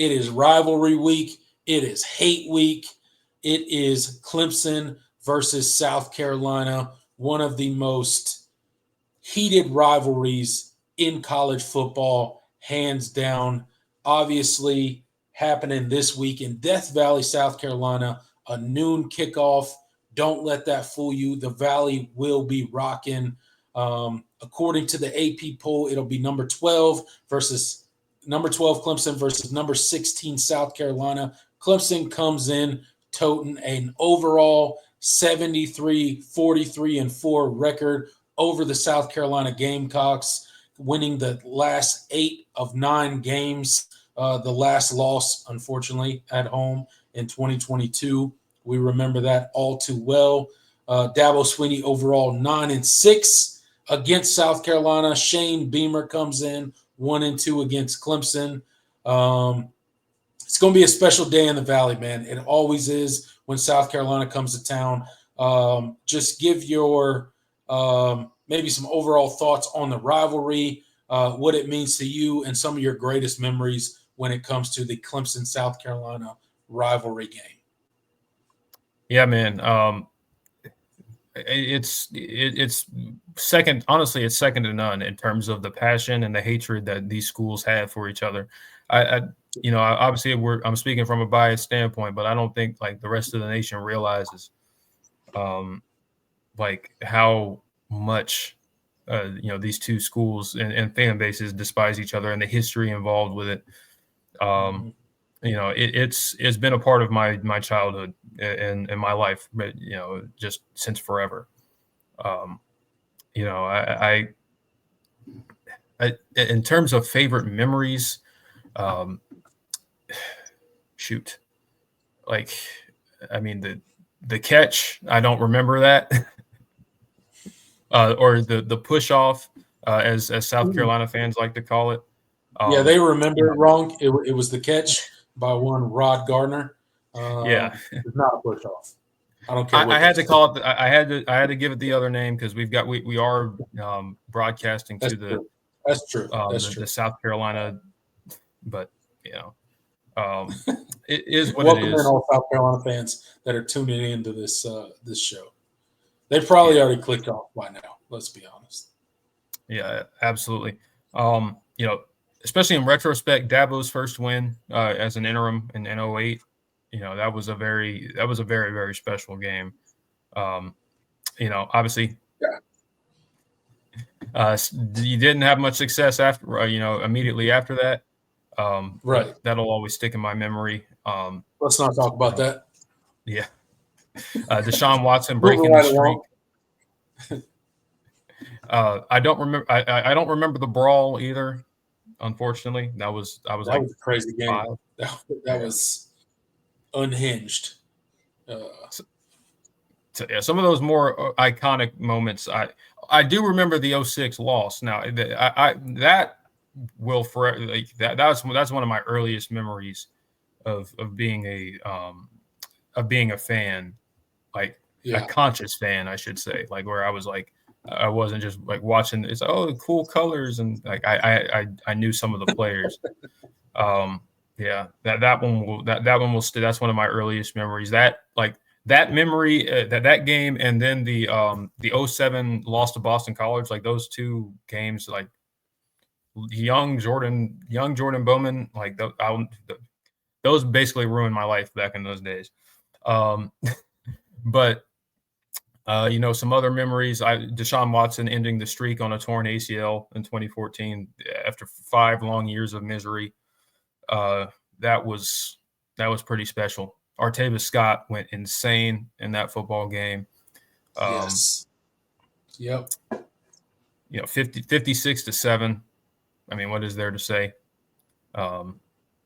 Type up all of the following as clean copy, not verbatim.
It is rivalry week. It is hate week. It is Clemson versus South Carolina, one of the most heated rivalries in college football, hands down. Obviously, happening this week in Death Valley, South Carolina, a noon kickoff. Don't let that fool you. The Valley will be rocking. According to the AP poll, it'll be number 12 Clemson versus number 16 South Carolina. Clemson comes in toting an overall 73-43-4 record over the South Carolina Gamecocks, winning the last 8 of 9 games. The last loss, unfortunately, at home in 2022. We remember that all too well. Dabo Swinney overall 9-6 against South Carolina. Shane Beamer comes in 1-2 against Clemson. It's going to be a special day in the Valley, man. It always is when South Carolina comes to town. Just give your maybe some overall thoughts on the rivalry, what it means to you, and some of your greatest memories when it comes to the Clemson-South Carolina rivalry game. Yeah, man. It's second. Honestly, it's second to none in terms of the passion and the hatred that these schools have for each other. Obviously, I'm speaking from a biased standpoint, but I don't think like the rest of the nation realizes, like how much, these two schools and fan bases despise each other and the history involved with it. It's been a part of my childhood and my life, but just since forever. I in terms of favorite memories, the catch, I don't remember that, or the push off, as South Carolina fans like to call it. Yeah, they remember it wrong. It was the catch by one Rod Gardner. It's not a push off. I don't care. I had to call it. I had to give it the other name because we are broadcasting to the. That's true. That's true. The South Carolina, but it is what Welcome it is. in all South Carolina fans that are tuning into this show. They probably already clicked off by now. Let's be honest. Yeah, absolutely. Especially in retrospect, Dabo's first win as an interim in 2008, that was a very, very special game. Obviously, you didn't have much success after, immediately after that. Right. That'll always stick in my memory. Let's not talk about that. Yeah. Deshaun Watson breaking the streak. I don't remember. I don't remember the brawl either. Unfortunately, that was a crazy game. That was unhinged. Some of those more iconic moments. I do remember the 2006 loss. Now that will forever, like that's one of my earliest memories of being a fan, like a conscious fan, I should say, like where I was like. I wasn't just like watching. It's cool colors, and like I knew some of the players. That one will stay. That's one of my earliest memories. That memory, that game, and then the 2007 loss to Boston College. Like those two games, like young Jordan Bowman. Like those basically ruined my life back in those days. But. Some other memories. Deshaun Watson ending the streak on a torn ACL in 2014 after 5 long years of misery. That was pretty special. Artavis Scott went insane in that football game. Yes. Yep. 56-7. I mean, what is there to say? That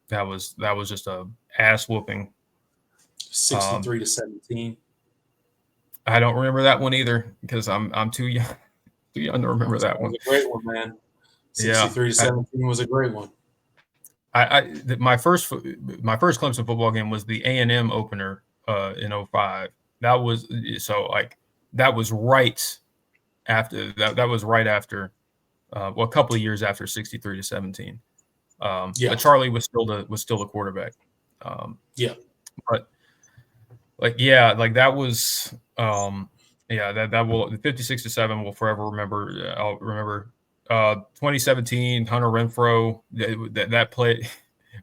was just a ass whooping. 63-17. I don't remember that one either because I'm too young to remember that one. It was a great one, man. 63-17 was a great one. My first Clemson football game was the A&M opener in 2005. That was right after that. That was right after, a couple of years after 63-17. But Charlie was still the quarterback. But that was that will 56-7 will forever remember. I'll remember 2017 Hunter Renfrow that play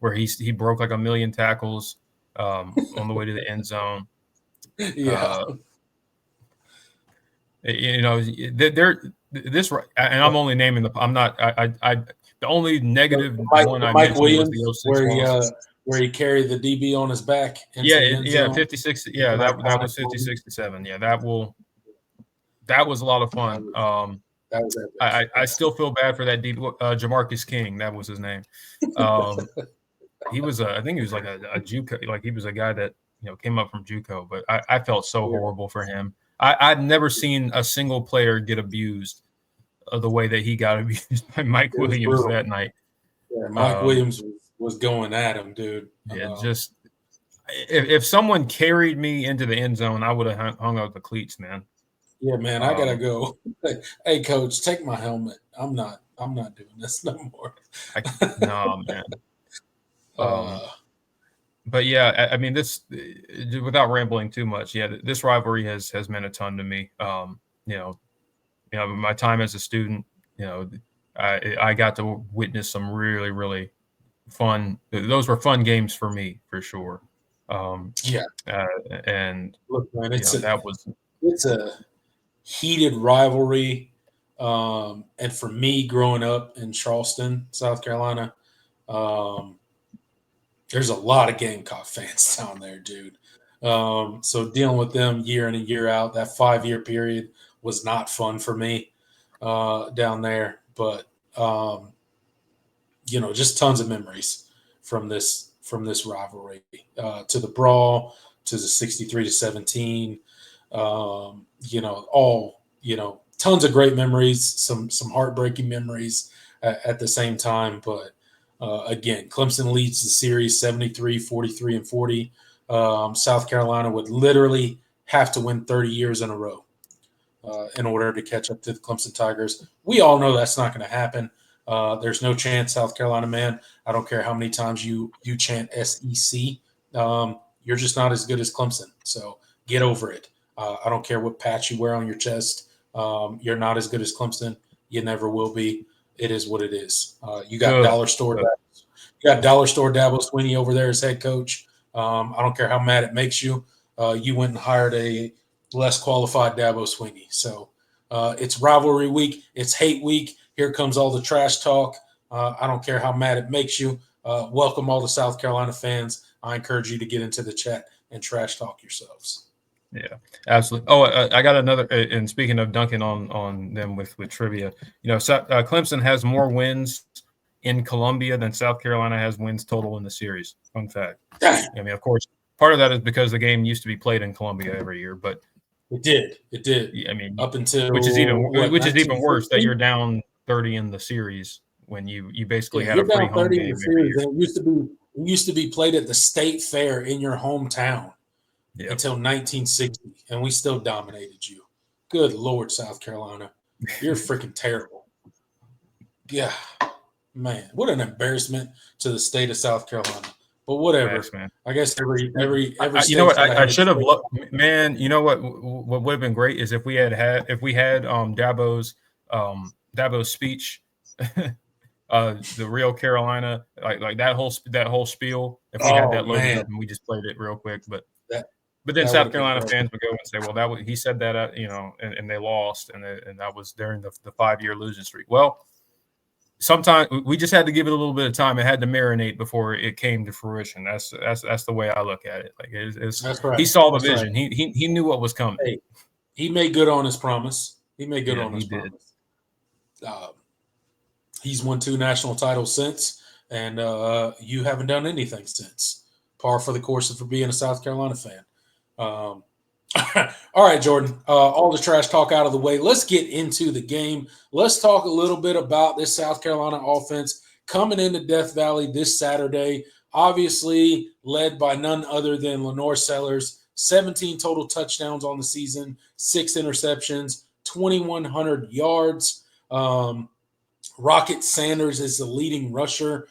where he broke like 1 million tackles on the way to the end zone. This, and I'm only naming I'm not the only negative one I Mike mentioned Williams, was the where he carried the DB on his back. 56. Yeah, that was 56-7. Yeah, that was a lot of fun. That was epic. I still feel bad for that DB, Jamarcus King. That was his name. He was I think he was like a JUCO, like he was a guy that came up from JUCO. But I felt so horrible for him. I've never seen a single player get abused the way that he got abused by Mike Williams that night. Yeah, Mike Williams was going at him, dude. Yeah, just if someone carried me into the end zone, I would have hung out the cleats, man. Yeah, man, I gotta go. Hey, coach, take my helmet. I'm not doing this no more. No, man. But yeah, I mean, this, without rambling too much, this rivalry has meant a ton to me. My time as a student, I got to witness some really, really fun. Those were fun games for me, for sure. And look, man, it's a heated rivalry. And for me, growing up in Charleston, South Carolina, there's a lot of Gamecock fans down there, dude. So dealing with them year in and year out, that 5-year period was not fun for me down there. But just tons of memories from this rivalry, to the brawl, to the 63-17. Tons of great memories, some heartbreaking memories at the same time. But again, Clemson leads the series 73, 43, and 40. South Carolina would literally have to win 30 years in a row in order to catch up to the Clemson Tigers. We all know that's not going to happen. There's no chance, South Carolina, man. I don't care how many times you chant SEC. You're just not as good as Clemson. So get over it. I don't care what patch you wear on your chest. You're not as good as Clemson. You never will be. It is what it is. You got Dollar Store Dabo Swinney over there as head coach. I don't care how mad it makes you. You went and hired a less qualified Dabo Swinney. So it's rivalry week. It's hate week. Here comes all the trash talk. I don't care how mad it makes you. Welcome all the South Carolina fans. I encourage you to get into the chat and trash talk yourselves. Yeah, absolutely. Oh, I got another. And speaking of dunking on them with trivia, Clemson has more wins in Columbia than South Carolina has wins total in the series. Fun fact. I mean, of course, part of that is because the game used to be played in Columbia every year, but it did. I mean, up until which is even worse that you're down 30 in the series when you basically had a free home game every year. And it used to be played at the state fair in your hometown. Yep. Until 1960, and we still dominated you. Good Lord, South Carolina. You're freaking terrible. Yeah, man. What an embarrassment to the state of South Carolina. But whatever. Thanks, man. I guess every you know what? I should have looked, man. You know what would have been great is if we had Dabo's speech, the real Carolina, like that whole spiel. If we had that loaded up and we just played it real quick, but then South Carolina fans would go and say, well, he said that, and they lost, and that was during the 5-year losing streak. Well, sometimes we just had to give it a little bit of time. It had to marinate before it came to fruition. That's the way I look at it. Like that's right. He saw the vision. Right. He knew what was coming. Hey, he made good on his promise. Promise. He's won 2 national titles since, and you haven't done anything since. Par for the course for being a South Carolina fan. All right, Jordan, all the trash talk out of the way. Let's get into the game. Let's talk a little bit about this South Carolina offense coming into Death Valley this Saturday, obviously led by none other than Lenore Sellers. 17 total touchdowns on the season, 6 interceptions, 2,100 yards. Rocket Sanders is the leading rusher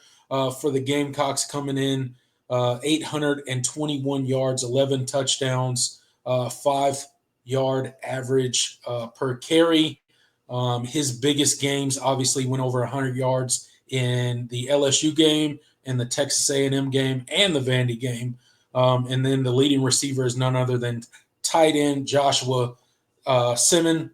for the Gamecocks, coming in 821 yards, 11 touchdowns, 5-yard average per carry. His biggest games obviously went over 100 yards in the LSU game, in the Texas A&M game, and the Vandy game. And then the leading receiver is none other than tight end Joshua Simmons,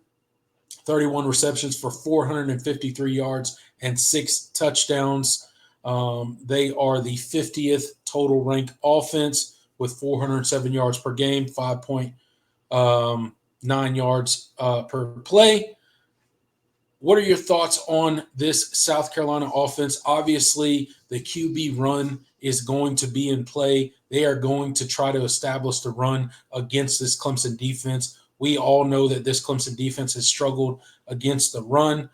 31 receptions for 453 yards and 6 touchdowns. They are the 50th total ranked offense with 407 yards per game, 5.9 yards per play. What are your thoughts on this South Carolina offense? Obviously, the QB run is going to be in play. They are going to try to establish the run against this Clemson defense. We all know that this Clemson defense has struggled against the run.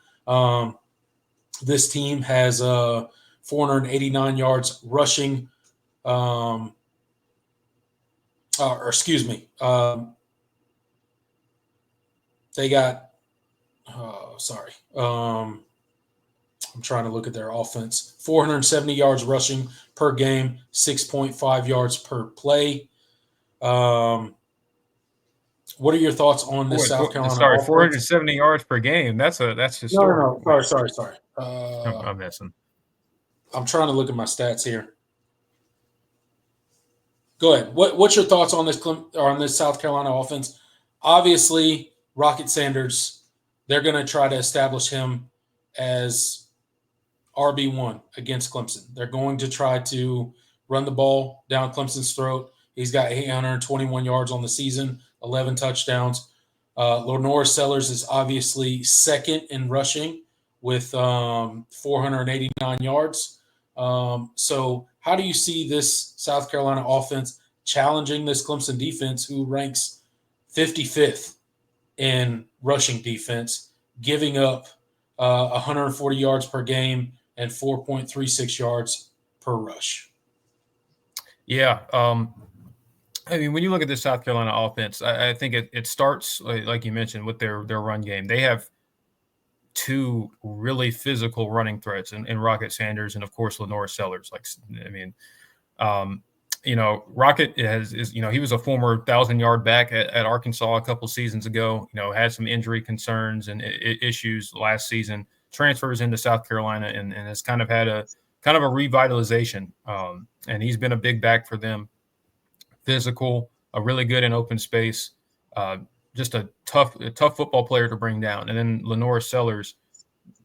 This team has 489 yards rushing. They got I'm trying to look at their offense. 470 yards rushing per game, 6.5 yards per play. What are your thoughts on this South Carolina offense? 470 yards per game. That's historic. No. Sorry. I'm messing. I'm trying to look at my stats here. Go ahead. What's your thoughts on this South Carolina offense? Obviously, Rocket Sanders, they're going to try to establish him as RB1 against Clemson. They're going to try to run the ball down Clemson's throat. He's got 821 yards on the season, 11 touchdowns. Lenore Sellers is obviously second in rushing with 489 yards. So how do you see this South Carolina offense challenging this Clemson defense, who ranks 55th in rushing defense, giving up 140 yards per game and 4.36 yards per rush? Yeah. I mean, when you look at the South Carolina offense, I think it starts, like you mentioned, with their run game. They have two really physical running threats in Rocket Sanders and, of course, Lenore Sellers. Rocket he was a former 1,000-yard back at Arkansas a couple seasons ago. Had some injury concerns and issues last season. Transfers into South Carolina and has kind of had a revitalization. And he's been a big back for them. Physical, really good in open space. Just a tough football player to bring down. And then Lenore Sellers.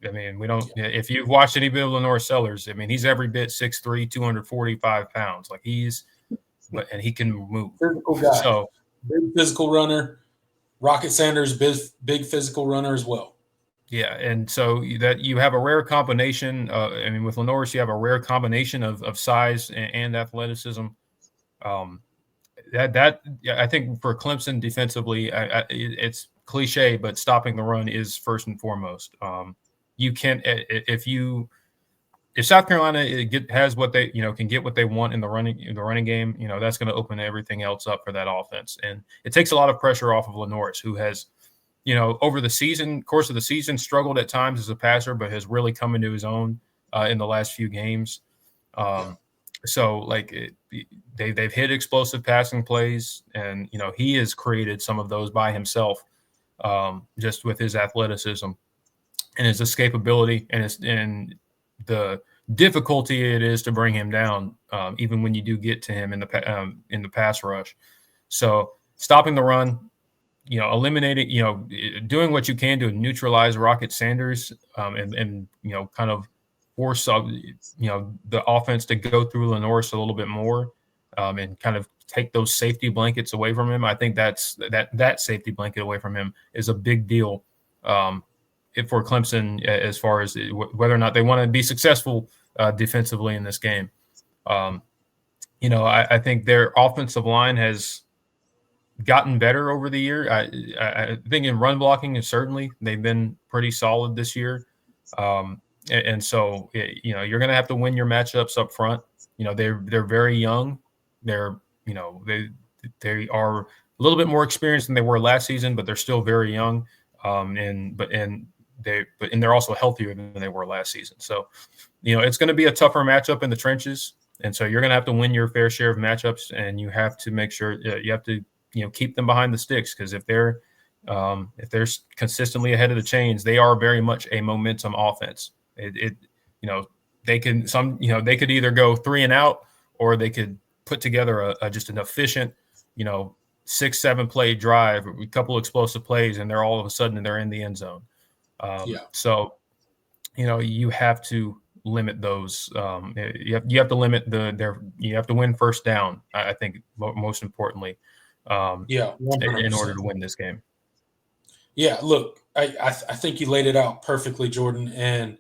I mean, if you've watched any bit of Lenore Sellers, I mean, he's every bit 6'3", 245 pounds. And he can move. Physical guy. So, big physical runner. Rocket Sanders, big physical runner as well. Yeah, and so that you have a rare combination. With Lenore, you have a rare combination of size and athleticism. I think for Clemson defensively, it's cliche, but stopping the run is first and foremost. You can if South Carolina has what they can get what they want in the running game, that's going to open everything else up for that offense, and it takes a lot of pressure off of Lenore, who has over the course of the season struggled at times as a passer, but has really come into his own in the last few games. They've hit explosive passing plays, and he has created some of those by himself, just with his athleticism and his escapability and the difficulty it is to bring him down, even when you do get to him in the pass rush. So stopping the run, eliminating, doing what you can to neutralize Rocket Sanders, and kind of force the offense to go through Lenore a little bit more, and kind of take those safety blankets away from him. I think that safety blanket away from him is a big deal for Clemson as far as whether or not they want to be successful defensively in this game. I think their offensive line has gotten better over the year. I think in run blocking, and certainly they've been pretty solid this year. And so, you're going to have to win your matchups up front. They're very young. They are a little bit more experienced than they were last season, but they're still very young. And they're also healthier than they were last season. So it's going to be a tougher matchup in the trenches. And so you're going to have to win your fair share of matchups, and you have to make sure you have to, keep them behind the sticks, because if they're consistently ahead of the chains, they are very much a momentum offense. They could either go 3 and out, or they could put together just an efficient, 6-7 play drive, a couple explosive plays, and they're all of a sudden they're in the end zone. So, you have to limit those. You have to limit you have to win first down. I think most importantly, 100%. In order to win this game. Yeah, look, I think you laid it out perfectly, Jordan. And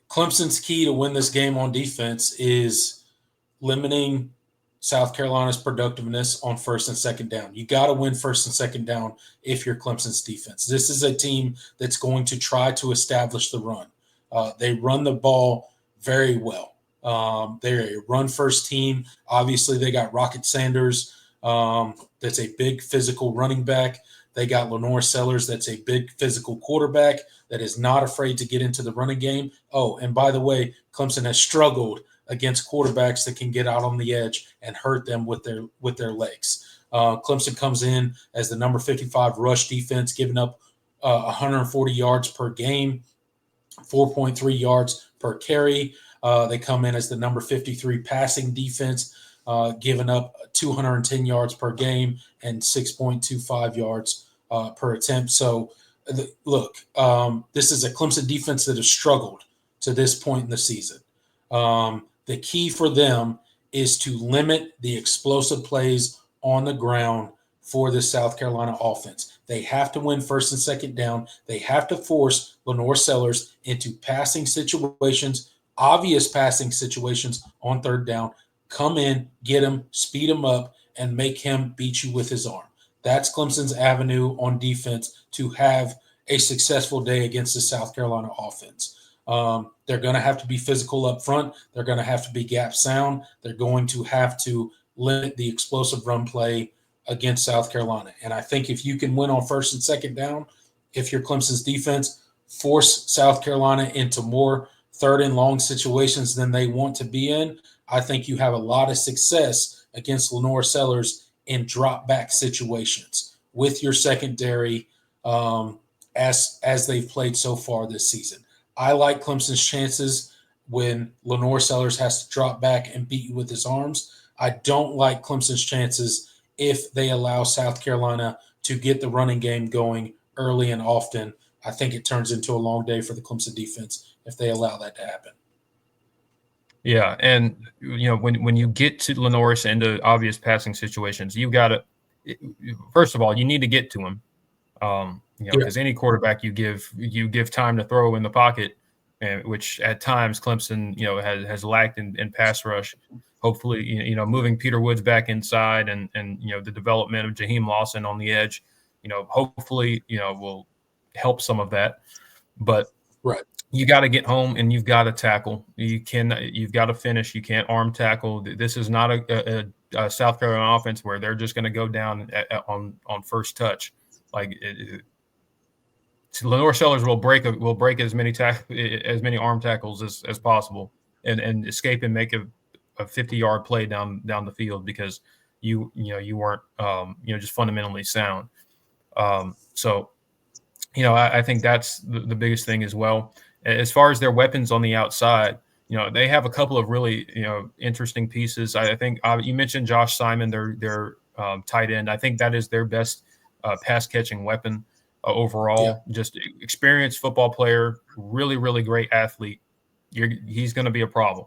Clemson's key to win this game on defense is limiting South Carolina's productiveness on first and second down. You got to win first and second down if you're Clemson's defense. This is a team that's going to try to establish the run. They run the ball very well. They're a run-first team. Obviously, they got Rocket Sanders. That's a big physical running back. They got Lenore Sellers. That's a big physical quarterback that is not afraid to get into the running game. Oh, and by the way, Clemson has struggled against quarterbacks that can get out on the edge and hurt them with their legs. Clemson comes in as the number 55 rush defense, giving up 140 yards per game, 4.3 yards per carry. They come in as the number 53 passing defense, giving up 210 yards per game and 6.25 yards per attempt. So, look, this is a Clemson defense that has struggled to this point in the season. The key for them is to limit the explosive plays on the ground for the South Carolina offense. They have to win first and second down. They have to force Lenore Sellers into passing situations, obvious passing situations on third down. Come in, get him, speed him up, and make him beat you with his arm. That's Clemson's avenue on defense to have a successful day against the South Carolina offense. They're going to have to be physical up front. They're going to have to be gap sound. They're going to have to limit the explosive run play against South Carolina. And I think if you can win on first and second down, if you're Clemson's defense, force South Carolina into more third and long situations than they want to be in, I think you have a lot of success against Lenore Sellers in drop back situations with your secondary as they've played so far this season. I like Clemson's chances when Lenore Sellers has to drop back and beat you with his arms. I don't like Clemson's chances if they allow South Carolina to get the running game going early and often. I think it turns into a long day for the Clemson defense if they allow that to happen. Yeah, and when you get to Lenore into obvious passing situations, you've got to first of all, you need to get to him. Because any quarterback you give time to throw in the pocket, which at times Clemson has lacked in pass rush. Hopefully, moving Peter Woods back inside and the development of Jaheim Lawson on the edge, hopefully will help some of that. But right, you got to get home and you've got to tackle. You've got to finish. You can't arm tackle. This is not a South Carolina offense where they're just going to go down on first touch. Like Lenore Sellers will break as many arm tackles as possible and escape and make a 50-yard play down the field because you weren't just fundamentally sound. So I think that's the biggest thing as well. As far as their weapons on the outside, they have a couple of really interesting pieces. I think you mentioned Josh Simon, their tight end. I think that is their best pass catching weapon overall. Yeah. Just experienced football player, really, really great athlete. He's going to be a problem.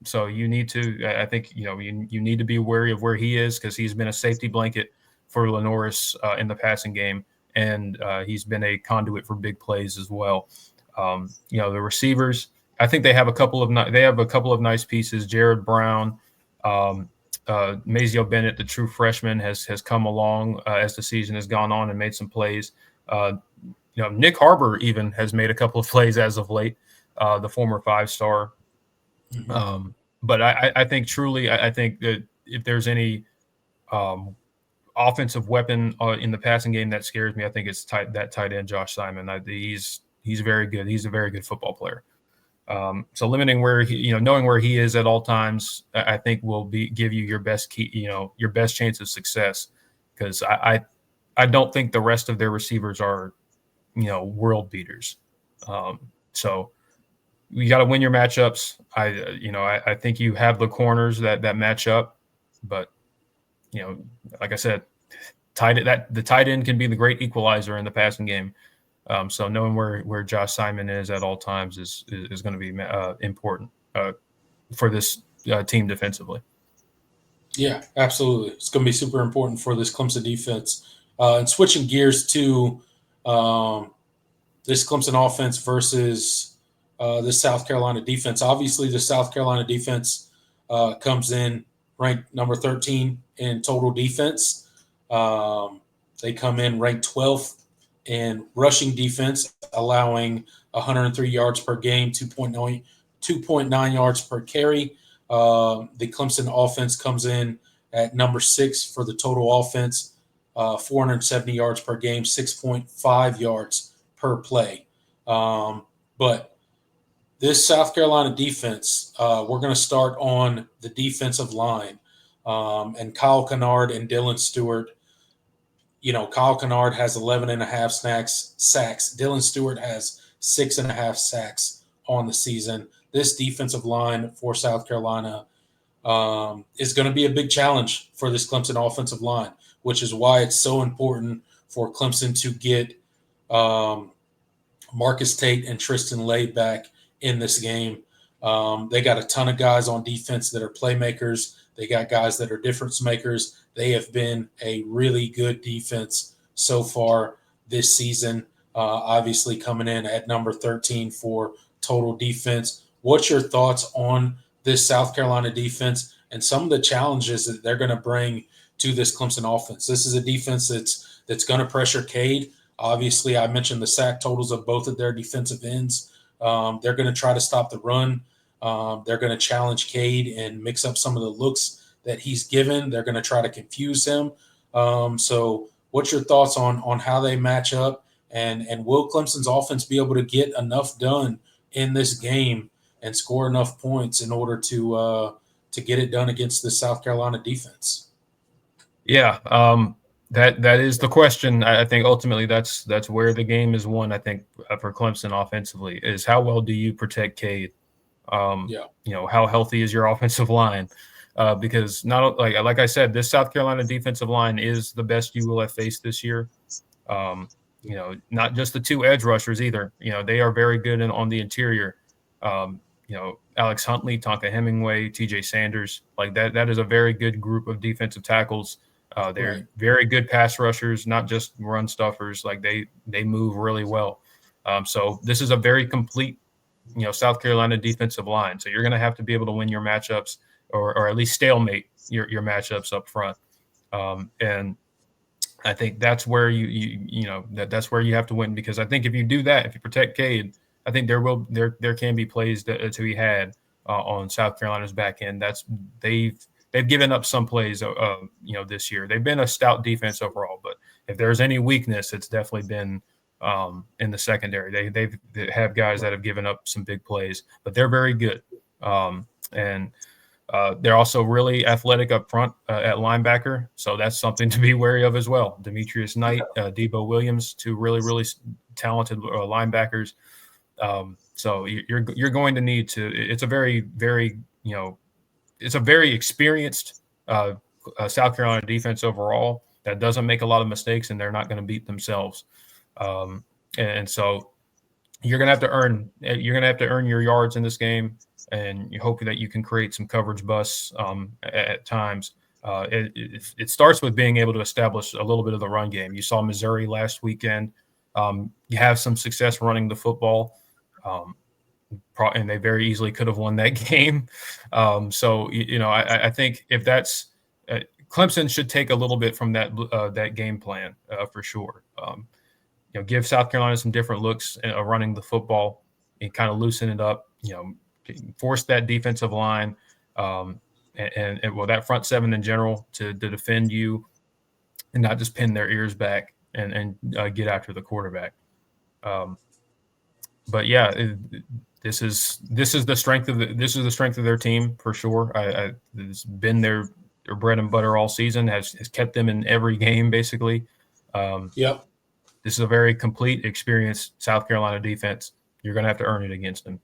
So you need to, I think, you need to be wary of where he is because he's been a safety blanket for Lenore's in the passing game, and he's been a conduit for big plays as well. The receivers, I think they have a couple of nice pieces. Jared Brown, Mazio Bennett, the true freshman, has come along as the season has gone on and made some plays. Nick Harbor even has made a couple of plays as of late, the former 5-star. Mm-hmm. But I think truly, I think that if there's any offensive weapon in the passing game that scares me, I think it's that tight end Josh Simon. He's very good. He's a very good football player. So limiting where knowing where he is at all times, I think will give you your best your best chance of success. Because I don't think the rest of their receivers are, world beaters. So you got to win your matchups. I think you have the corners that match up, but like I said, the tight end can be the great equalizer in the passing game. So knowing where Josh Simon is at all times is going to be important for this team defensively. Yeah, absolutely. It's going to be super important for this Clemson defense. And switching gears to this Clemson offense versus this South Carolina defense. Obviously, the South Carolina defense comes in ranked number 13 in total defense. They come in ranked 12th in rushing defense, allowing 103 yards per game, 2.9 yards per carry. The Clemson offense comes in at number 6 for the total offense, 470 yards per game, 6.5 yards per play. But this South Carolina defense, we're going to start on the defensive line. And Kyle Kennard and Dylan Stewart. Kyle Kennard has 11.5 sacks. Dylan Stewart has 6.5 sacks on the season. This defensive line for South Carolina is going to be a big challenge for this Clemson offensive line, which is why it's so important for Clemson to get Marcus Tate and Tristan Lay back in this game. They got a ton of guys on defense that are playmakers. They got guys that are difference makers. They have been a really good defense so far this season, obviously coming in at number 13 for total defense. What's your thoughts on this South Carolina defense and some of the challenges that they're going to bring to this Clemson offense? This is a defense that's going to pressure Cade. Obviously, I mentioned the sack totals of both of their defensive ends. They're going to try to stop the run. They're going to challenge Cade and mix up some of the looks that he's given. They're going to try to confuse him. So what's your thoughts on how they match up? And will Clemson's offense be able to get enough done in this game and score enough points in order to get it done against the South Carolina defense? Yeah, that is the question. I think ultimately that's where the game is won. I think for Clemson offensively is how well do you protect Cade? How healthy is your offensive line? Because not like I said, this South Carolina defensive line is the best you will have faced this year. Not just the two edge rushers either. They are very good on the interior. Alex Huntley, Tonka Hemingway, TJ Sanders, like that. That is a very good group of defensive tackles. They're very good pass rushers, not just run stuffers. Like they move really well. So this is a very complete, South Carolina defensive line. So you're going to have to be able to win your matchups or at least stalemate your matchups up front. And I think that's where that's where you have to win, because I think if you do that, if you protect Cade, I think there can be plays to be had on South Carolina's back end. They've given up some plays, this year. They've been a stout defense overall, but if there's any weakness, it's definitely been in the secondary. They have guys that have given up some big plays, but they're very good. And they're also really athletic up front at linebacker, so that's something to be wary of as well. Demetrius Knight, Dabo Williams, two really, really talented linebackers. So you're going to need to. It's a very, very it's a very experienced South Carolina defense overall that doesn't make a lot of mistakes, and they're not going to beat themselves. And so you're going to have to earn your yards in this game, and you hope that you can create some coverage busts at times. It starts with being able to establish a little bit of the run game. You saw Missouri last weekend. You have some success running the football, and they very easily could have won that game. So I think if that's Clemson should take a little bit from that game plan for sure. Give South Carolina some different looks running the football and kind of loosen it up. Force that defensive line and that front seven in general to defend you and not just pin their ears back and get after the quarterback. But yeah, this is the strength of the strength of their team for sure. It's been their bread and butter all season. Has kept them in every game basically. Yep. This is a very complete, experienced South Carolina defense. You're going to have to earn it against them.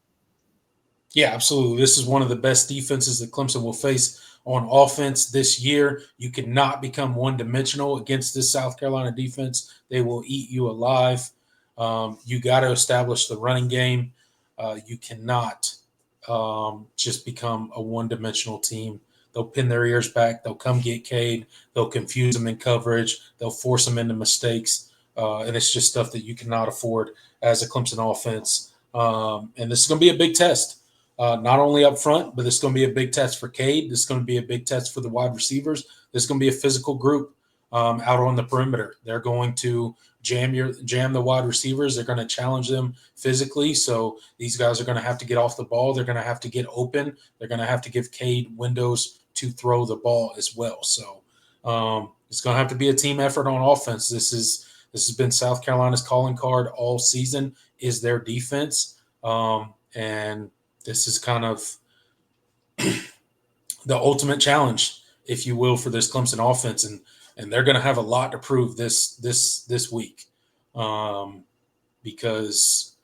Yeah, absolutely. This is one of the best defenses that Clemson will face on offense this year. You cannot become one-dimensional against this South Carolina defense. They will eat you alive. You got to establish the running game. You cannot just become a one-dimensional team. They'll pin their ears back. They'll come get Cade. They'll confuse them in coverage. They'll force them into mistakes. And it's just stuff that you cannot afford as a Clemson offense. And this is going to be a big test. Not only up front, but this is going to be a big test for Cade. This is going to be a big test for the wide receivers. This is going to be a physical group out on the perimeter. They're going to jam the wide receivers. They're going to challenge them physically. So these guys are going to have to get off the ball. They're going to have to get open. They're going to have to give Cade windows to throw the ball as well. So it's going to have to be a team effort on offense. This has been South Carolina's calling card all season is their defense. And this is kind of the ultimate challenge, if you will, for this Clemson offense, and they're going to have a lot to prove this week, because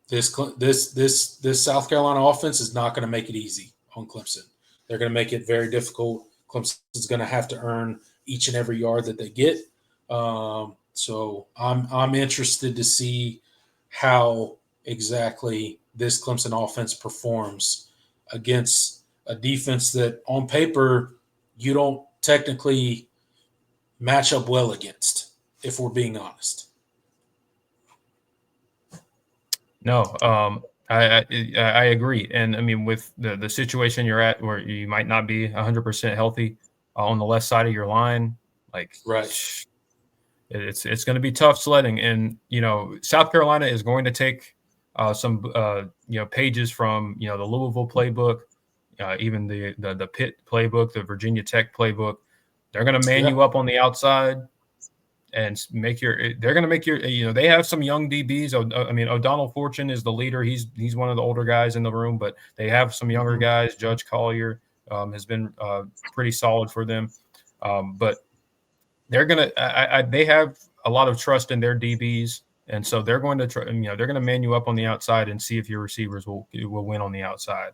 this South Carolina offense is not going to make it easy on Clemson. They're going to make it very difficult. Clemson's going to have to earn each and every yard that they get. So I'm interested to see how exactly this Clemson offense performs against a defense that on paper you don't technically match up well against, if we're being honest. No, I agree. And I mean, with the situation you're at where you might not be 100% healthy on the left side of your line, like right. It's going to be tough sledding. And, South Carolina is going to take some pages from the Louisville playbook, even the Pitt playbook, the Virginia Tech playbook. They're going to man you up on the outside and they're going to make your they have some young DBs. I mean, O'Donnell Fortune is the leader. He's one of the older guys in the room, but they have some younger guys. Judge Collier has been pretty solid for them, but they're going to they have a lot of trust in their DBs. And so they're going to try, they're going to man you up on the outside and see if your receivers will win on the outside.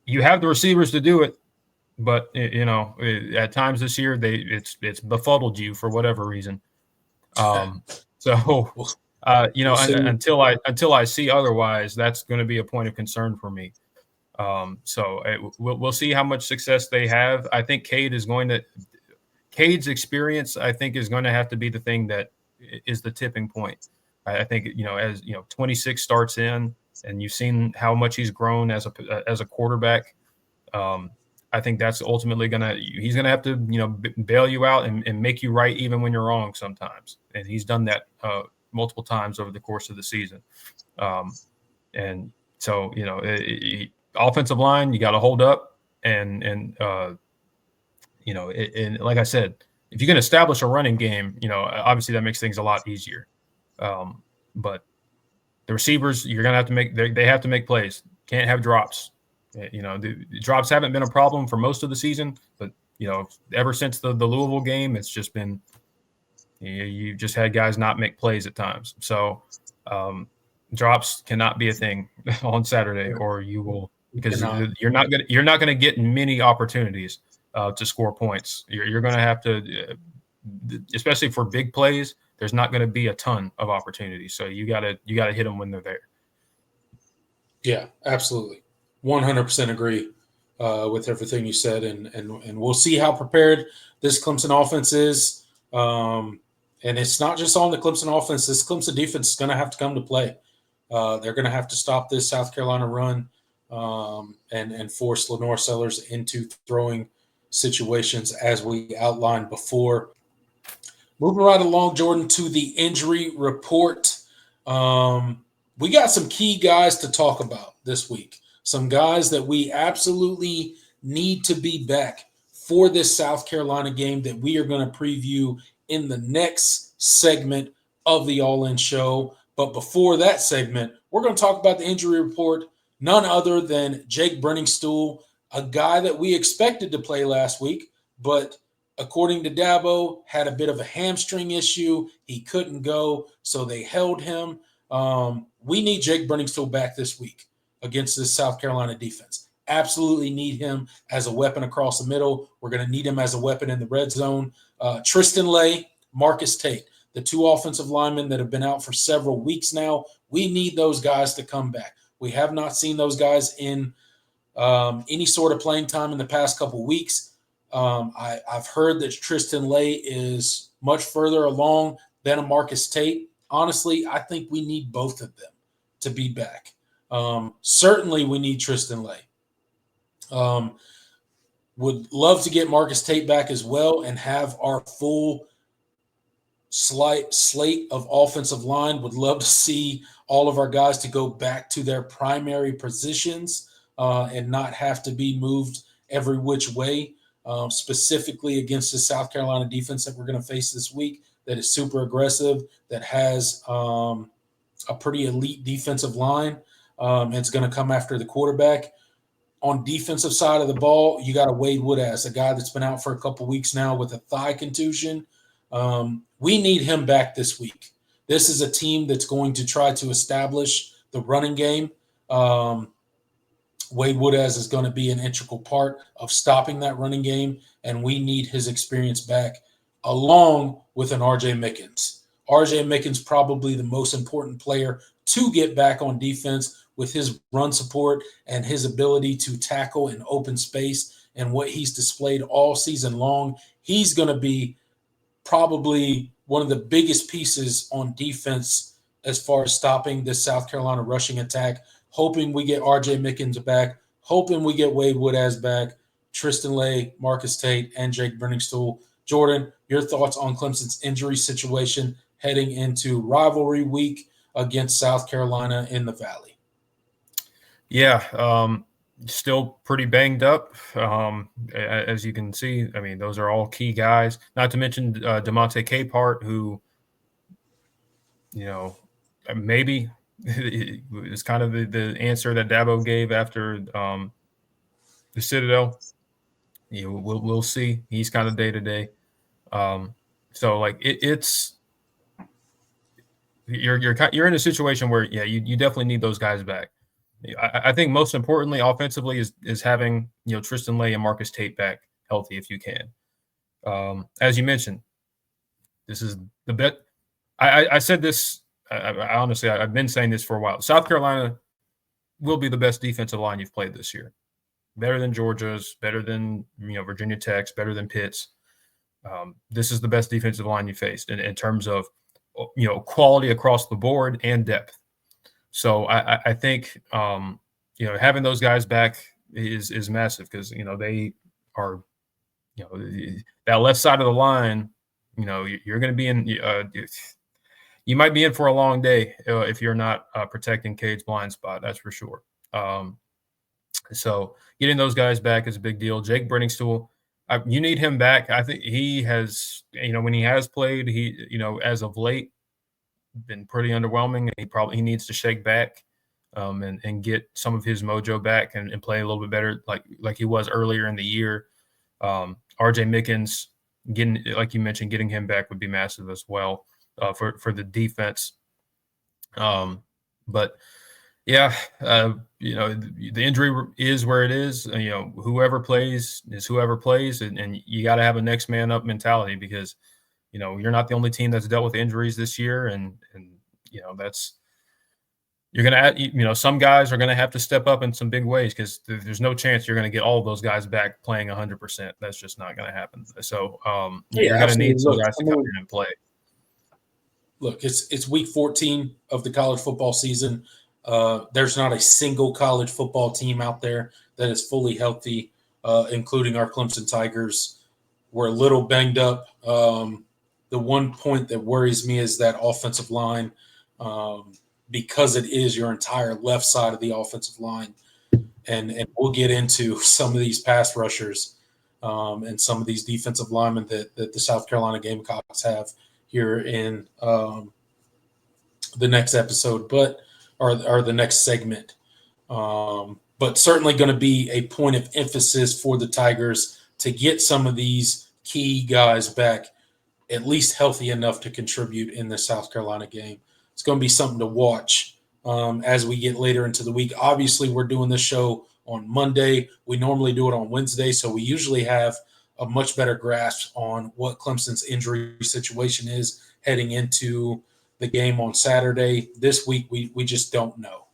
You have the receivers to do it, but at times this year it's befuddled you for whatever reason. Until I see otherwise, that's going to be a point of concern for me. We'll see how much success they have. I think Cade's experience, I think, is going to have to be the thing that is the tipping point. I think, as 26 starts in and you've seen how much he's grown as a quarterback. I think that's ultimately he's going to have to, bail you out and make you right even when you're wrong sometimes. And he's done that multiple times over the course of the season. And so, offensive line, you got to hold up and like I said, if you can establish a running game, obviously that makes things a lot easier. But the receivers, you're going to have to they have to make plays. Can't have drops. The drops haven't been a problem for most of the season, but, ever since the Louisville game, it's just been, you just had guys not make plays at times. So drops cannot be a thing on Saturday, or you will, because you're not going to get many opportunities to score points. You're going to have to, especially for big plays, there's not going to be a ton of opportunities. So you got to hit them when they're there. Yeah, absolutely. 100% agree with everything you said. And we'll see how prepared this Clemson offense is. And it's not just on the Clemson offense. This Clemson defense is going to have to come to play. They're going to have to stop this South Carolina run and force Lenore Sellers into throwing situations as we outlined before. Moving right along, Jordan, to the injury report. We got some key guys to talk about this week. Some guys that we absolutely need to be back for this South Carolina game that we are going to preview in the next segment of the All In Show. But before that segment, we're going to talk about the injury report. None other than Jake Brenningstool, a guy that we expected to play last week, but according to Dabo, had a bit of a hamstring issue. He couldn't go, so they held him. We need Jake Brenningstool back this week against this South Carolina defense. Absolutely need him as a weapon across the middle. We're going to need him as a weapon in the red zone. Tristan Lay, Marcus Tate, the two offensive linemen that have been out for several weeks now. We need those guys to come back. We have not seen those guys in any sort of playing time in the past couple weeks. I've heard that Tristan Lay is much further along than a Marcus Tate. Honestly, I think we need both of them to be back. Certainly, we need Tristan Lay. Would love to get Marcus Tate back as well and have our full slate of offensive line. Would love to see all of our guys to go back to their primary positions and not have to be moved every which way, specifically against the South Carolina defense that we're going to face this week that is super aggressive, that has a pretty elite defensive line. It's going to come after the quarterback. On defensive side of the ball, you got a Wade Woodaz, a guy that's been out for a couple weeks now with a thigh contusion. We need him back this week. This is a team that's going to try to establish the running game. Wade Woodaz is going to be an integral part of stopping that running game, and we need his experience back along with an R.J. Mickens. R.J. Mickens probably the most important player to get back on defense with his run support and his ability to tackle in open space and what he's displayed all season long. He's going to be probably one of the biggest pieces on defense as far as stopping this South Carolina rushing attack. Hoping we get R.J. Mickens back, hoping we get Wade Woodaz back, Tristan Lay, Marcus Tate, and Jake Brenningstool. Jordan, your thoughts on Clemson's injury situation heading into rivalry week against South Carolina in the Valley? Yeah, still pretty banged up. As you can see, I mean, those are all key guys. Not to mention DeMonte Capehart, who, maybe it's kind of the answer that Dabo gave after the Citadel. We'll see. He's kind of day to day. So like it's you're in a situation where you definitely need those guys back. I think most importantly, offensively, is having Tristan Lay and Marcus Tate back healthy if you can. As you mentioned, this is the bet. I said this. I honestly, I've been saying this for a while. South Carolina will be the best defensive line you've played this year. Better than Georgia's, better than Virginia Tech's, better than Pitt's. This is the best defensive line you faced in terms of quality across the board and depth. So I think having those guys back is massive because they are that left side of the line. You're going to be in. You might be in for a long day if you're not protecting Cade's blind spot. That's for sure. So getting those guys back is a big deal. Jake Brenningstool, you need him back. I think he has, when he has played, he, as of late, been pretty underwhelming. He needs to shake back and get some of his mojo back and play a little bit better like he was earlier in the year. R.J. Mickens, like you mentioned, getting him back would be massive as well for the defense. But yeah, the injury is where it is. Whoever plays is whoever plays, and you got to have a next man up mentality because you're not the only team that's dealt with injuries this year, and that's you're gonna add, some guys are gonna have to step up in some big ways because there's no chance you're gonna get all of those guys back playing 100%. That's just not gonna happen. So you're gonna need some guys to come in and play. Look, it's week 14 of the college football season. There's not a single college football team out there that is fully healthy, including our Clemson Tigers. We're a little banged up. The one point that worries me is that offensive line, because it is your entire left side of the offensive line. And we'll get into some of these pass rushers and some of these defensive linemen that the South Carolina Gamecocks have here in the next episode, or the next segment. But certainly going to be a point of emphasis for the Tigers to get some of these key guys back, at least healthy enough to contribute in the South Carolina game. It's going to be something to watch as we get later into the week. Obviously, we're doing this show on Monday. We normally do it on Wednesday, so we usually have a much better grasp on what Clemson's injury situation is heading into the game on Saturday. This week, we just don't know.